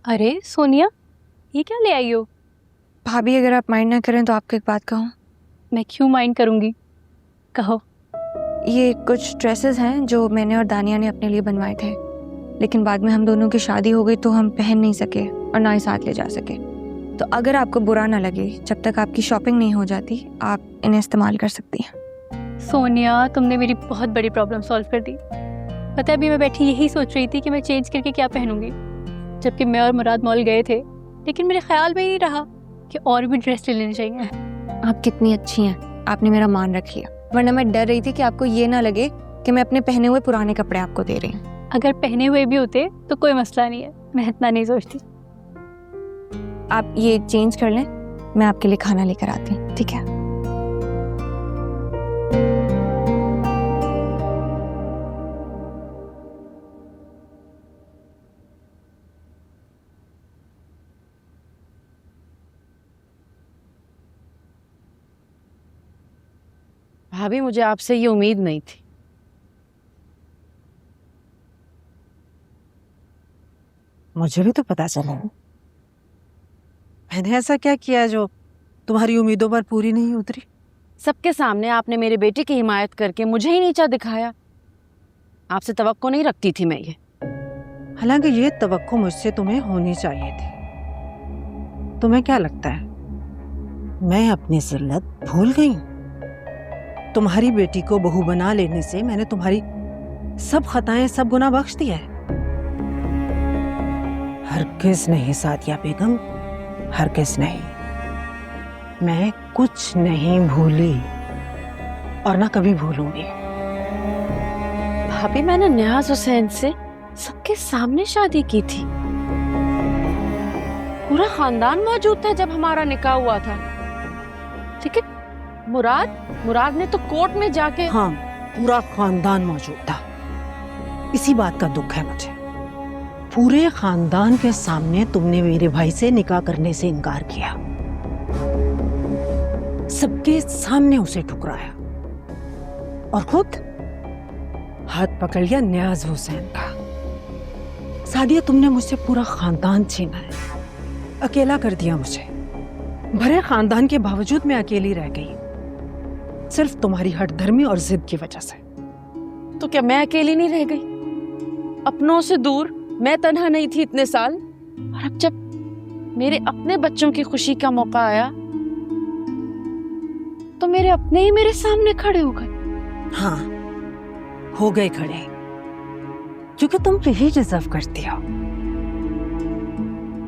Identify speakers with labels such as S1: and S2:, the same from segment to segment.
S1: अरे सोनिया, ये क्या ले आई हो?
S2: भाभी अगर आप माइंड ना करें तो आपको एक बात कहूँ।
S1: मैं क्यों माइंड करूंगी, कहो।
S2: ये कुछ ड्रेसेस हैं जो मैंने और दानिया ने अपने लिए बनवाए थे, लेकिन बाद में हम दोनों की शादी हो गई तो हम पहन नहीं सके और ना ही साथ ले जा सके। तो अगर आपको बुरा ना लगे, जब तक आपकी शॉपिंग नहीं हो जाती आप इन्हें इस्तेमाल कर सकती हैं।
S1: सोनिया, तुमने मेरी बहुत बड़ी प्रॉब्लम सॉल्व कर दी। पता है, अभी मैं बैठी यही सोच रही थी कि मैं चेंज करके क्या पहनूंगी, जबकि मैं और मुराद मॉल गए थे, लेकिन मेरे ख्याल में ही नहीं रहा कि और भी ड्रेस ले लेनी चाहिए।
S2: आप कितनी अच्छी हैं, आपने मेरा मान रख लिया, वरना मैं डर रही थी कि आपको ये ना लगे कि मैं अपने पहने हुए पुराने कपड़े आपको दे रही हूँ।
S1: अगर पहने हुए भी होते तो कोई मसला नहीं है, मैं इतना नहीं सोचती।
S2: आप ये चेंज कर लें, मैं आपके लिए खाना लेकर आती हूँ, ठीक है?
S3: भाभी, मुझे आपसे ये उम्मीद नहीं थी।
S4: मुझे भी तो पता चला। मैंने ऐसा क्या किया जो तुम्हारी उम्मीदों पर पूरी नहीं उतरी?
S3: सबके सामने आपने मेरे बेटे की हिमायत करके मुझे ही नीचा दिखाया। आपसे तवक्को नहीं रखती थी मैं ये।
S4: हालांकि ये तवक्को मुझसे तुम्हें होनी चाहिए थी। तुम्हें क्या लगता है मैं अपनी जिल्लत भूल गई? तुम्हारी बेटी को बहू बना लेने से मैंने तुम्हारी सब खताएं, सब गुनाह बख्श दिया है। हरगिज़ नहीं सादिया बेगम, हरगिज़ नहीं। मैं कुछ नहीं भूली और ना कभी भूलूंगी।
S3: भाभी, मैंने नियाज हुसैन से सबके सामने शादी की थी। पूरा खानदान मौजूद था जब हमारा निकाह हुआ था। लेकिन मुराद ने तो कोर्ट में जाके।
S4: हाँ, पूरा खानदान मौजूद था। इसी बात का दुख है मुझे। पूरे खानदान के सामने तुमने मेरे भाई से निकाह करने से इनकार किया, सबके सामने उसे ठुकराया और खुद हाथ पकड़ लिया नियाज हुसैन का। सादिया, तुमने मुझसे पूरा खानदान छीना है, अकेला कर दिया मुझे। भरे खानदान के बावजूद मैं अकेली रह गई, सिर्फ तुम्हारी हठधर्मी और जिद की वजह से।
S3: तो क्या मैं अकेली नहीं रह गई? अपनों से दूर मैं तन्हा नहीं थी इतने साल। और अब जब मेरे अपने बच्चों की खुशी का मौका आया तो मेरे अपने ही मेरे सामने खड़े हो गए।
S4: हाँ, हो गए खड़े, क्योंकि तुम यही डिजर्व करती हो।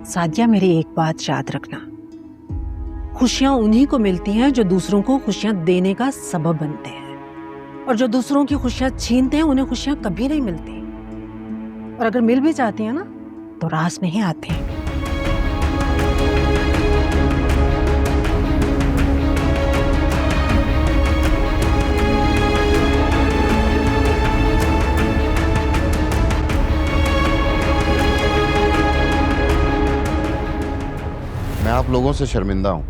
S4: सादिया, मेरी एक बात याद रखना, खुशियां उन्हीं को मिलती हैं जो दूसरों को खुशियां देने का सबब बनते हैं, और जो दूसरों की खुशियां छीनते हैं उन्हें खुशियां कभी नहीं मिलती। और अगर मिल भी जाती हैं ना तो रास में ही आती हैं।
S5: मैं आप लोगों से शर्मिंदा हूँ।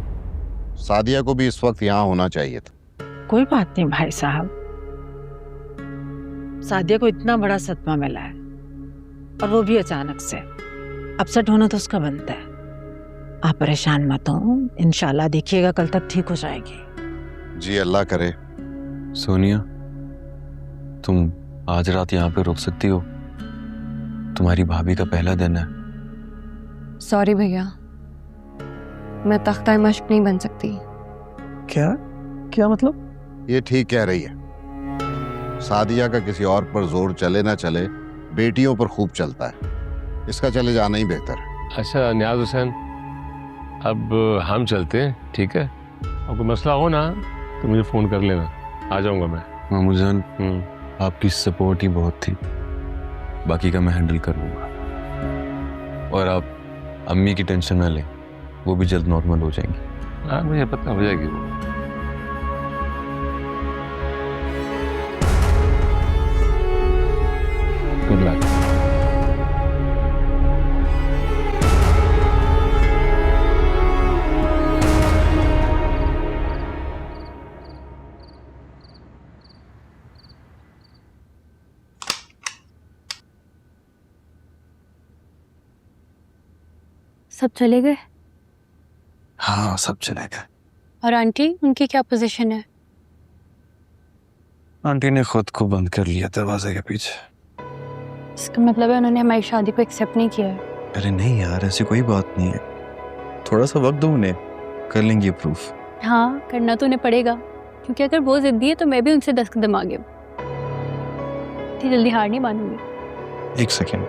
S5: सादिया को भी इस वक्त यहाँ होना चाहिए था।
S4: कोई बात नहीं भाई साहब, सादिया को इतना बड़ा सदमा मिला है और वो भी अचानक से। अपसेट होना तो उसका बनता है। आप परेशान मत हो, इंशाल्लाह देखिएगा कल तक ठीक हो जाएगी।
S5: जी अल्लाह करे।
S6: सोनिया, तुम आज रात यहाँ पे रुक सकती हो? तुम्हारी भाभी का पहला दिन है।
S2: सॉरी भैया, मैं तख्ता मश्क नहीं बन सकती।
S7: क्या मतलब?
S5: ये ठीक कह रही है। सादिया का किसी और पर जोर चले ना चले, बेटियों पर खूब चलता है। इसका चले जाना ही बेहतर है।
S7: अच्छा नियाज हुसैन, अब हम चलते हैं, ठीक है? और कोई मसला हो ना तो मुझे फोन कर लेना, आ जाऊंगा मैं।
S6: मामू जान, आपकी सपोर्ट ही बहुत थी, बाकी का मैं हैंडल कर लूंगा। और आप अम्मी की टेंशन ना लें, वो भी जल्द नॉर्मल हो जाएंगी।
S7: हाँ, मुझे पता हो जाएगी वो। Good luck.
S1: सब चले गए?
S6: हाँ, सब चले गए।
S1: और आंटी, उनकी क्या पोजीशन है?
S6: आंटी ने खुद को बंद कर लिया दरवाजे के पीछे।
S1: इसका मतलब है उन्होंने हमारी शादी को एक्सेप्ट नहीं किया है।
S6: अरे नहीं यार, ऐसी कोई बात नहीं है। थोड़ा सा वक्त दो उन्हें, कर लेंगे प्रूफ।
S1: हाँ, करना तो उन्हें पड़ेगा, क्योंकि अगर वो जिद्दी है तो मैं भी उनसे 10 कदम आगे हूँ। इतनी जल्दी हार नहीं मानूंगी।
S6: 1 सेकेंड,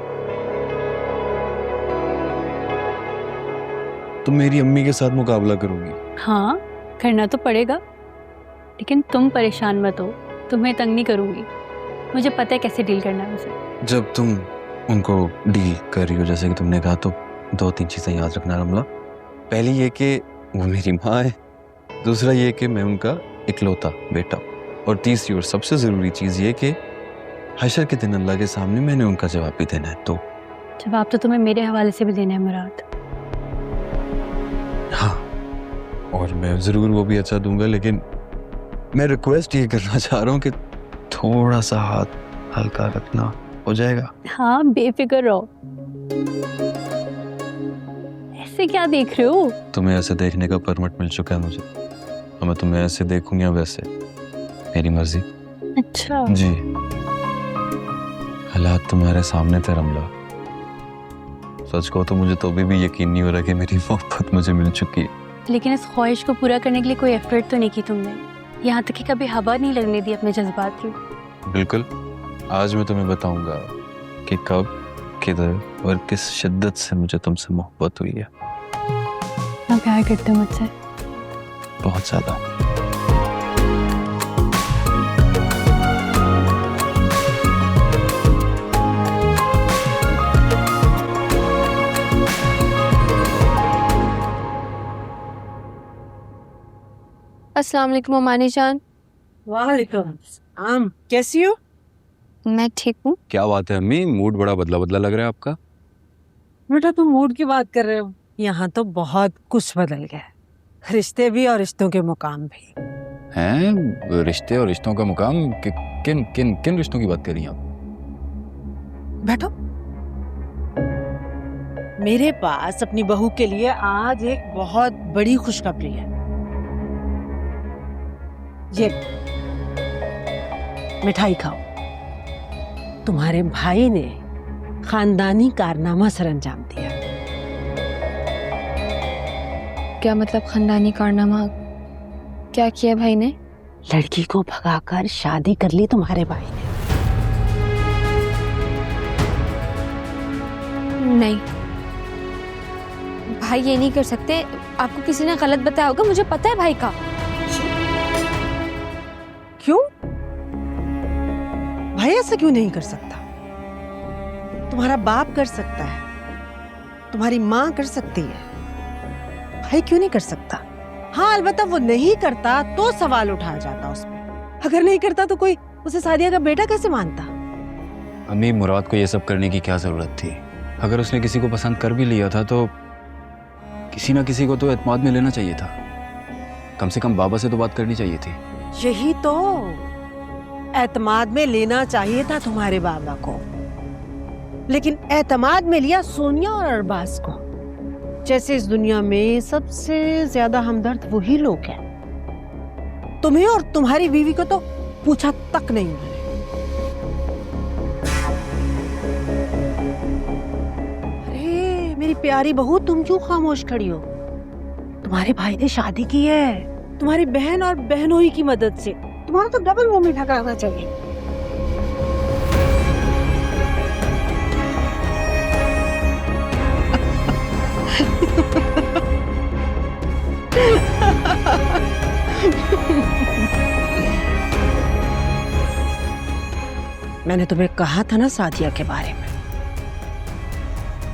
S6: तुम मेरी अम्मी के साथ मुकाबला करोगी?
S1: हाँ, करना तो पड़ेगा, लेकिन तुम परेशान मत हो, तुम्हें तंग नहीं करूंगी। मुझे पता है कैसे डील करना है उसे।
S6: जब तुम उनको डील कर रही हो जैसे कि तुमने कहा, तो 2-3 चीजें याद रखना रमला। पहली ये कि वो मेरी माँ है, दूसरा ये कि मैं उनका इकलौता बेटा, और तीसरी और सबसे जरूरी चीज ये कि हशर के दिन अल्लाह के सामने मैंने उनका जवाब भी देना है। तो
S1: जवाब तो तुम्हें मेरे हवाले से भी देना है मुराद।
S6: हाँ, और मैं जरूर वो भी अच्छा दूंगा, लेकिन मैं रिक्वेस्ट ये करना चाह रहा हूँ कि थोड़ा सा हाथ हल्का रखना, हो जाएगा?
S1: हाँ, बेफिक्र रहो। ऐसे क्या देख रहे हो?
S6: तुम्हें ऐसे देखने का परमिट मिल चुका है मुझे, और मैं तुम्हें ऐसे देखूंगा वैसे, मेरी मर्जी।
S1: अच्छा
S6: जी, हालात तुम्हारे सामने थे रमला। सच कहो तो मुझे तो अभी भी यकीन नहीं हो रहा कि मेरी मोहब्बत मुझे मिल चुकी है।
S1: लेकिन इस ख्वाहिश को पूरा करने के लिए कोई एफर्ट तो नहीं की तुमने, यहाँ तक कि कभी हवा नहीं लगने दी अपने जज्बात की।
S6: बिल्कुल, आज मैं तुम्हें बताऊंगा कि कब, किधर और किस शिद्दत से मुझे तुमसे मोहब्बत हुई है।
S1: इतना प्यार करते हो मुझसे?
S6: बहुत ज्यादा।
S2: अस्सलाम वालेकुम अमानी जान।
S4: वालेकुम आम, कैसी हो?
S2: मैं ठीक हूँ।
S6: क्या बात है अम्मी, मूड बड़ा बदला बदला लग रहा है आपका।
S4: बेटा तुम मूड की बात कर रहे हो, यहाँ तो बहुत कुछ बदल गया है, रिश्ते भी और रिश्तों के मुकाम भी।
S8: हैं? रिश्ते और रिश्तों का मुकाम? किन किन किन रिश्तों की बात कर रही हैं आप?
S4: बैठो। मेरे पास अपनी बहू के लिए आज एक बहुत बड़ी खुशखबरी है। ये मिठाई खाओ। तुम्हारे भाई ने खानदानी कारनामा सरअंजाम दिया।
S2: क्या मतलब खानदानी कारनामा? क्या किया भाई ने?
S4: लड़की को भगाकर शादी कर ली तुम्हारे भाई ने।
S2: नहीं, भाई ये नहीं कर सकते। आपको किसी ने गलत बताया होगा, मुझे पता है भाई का।
S4: क्यों? भाई ऐसा क्यों नहीं कर सकता? तुम्हारा बाप कर सकता है, तुम्हारी माँ कर सकती है, भाई क्यों नहीं कर सकता? हाँ, अलबत्ता वो नहीं करता तो सवाल उठाया जाता उसमें। अगर नहीं करता तो कोई उसे सादिया का बेटा कैसे मानता?
S8: अम्मी, मुराद को ये सब करने की क्या जरूरत थी? अगर उसने किसी को पसंद कर भी लिया था तो किसी ना किसी को तो एतमाद में लेना चाहिए था। कम से कम बाबा से तो बात करनी चाहिए थी।
S4: यही तो, एतमाद में लेना चाहिए था तुम्हारे बाबा को, लेकिन एतमाद में लिया सोनिया और अरबाज को। जैसे इस दुनिया में सबसे ज्यादा हमदर्द वही लोग हैं। तुम्हें और तुम्हारी बीवी को तो पूछा तक नहीं उन्होंने। अरे मेरी प्यारी बहू, तुम क्यों खामोश खड़ी हो? तुम्हारे भाई ने शादी की है तुम्हारी बहन और बहनोई की मदद से। तुम्हारा तो डबल मुंह मीठा करना चाहिए। मैंने तुम्हें कहा था ना सादिया के बारे में,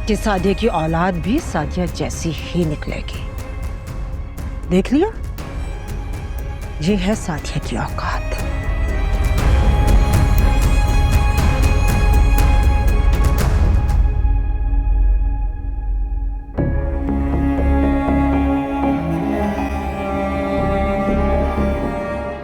S4: कि सादिया की औलाद भी सादिया जैसी ही निकलेगी। देख लिया, ये है सादिया की औकात।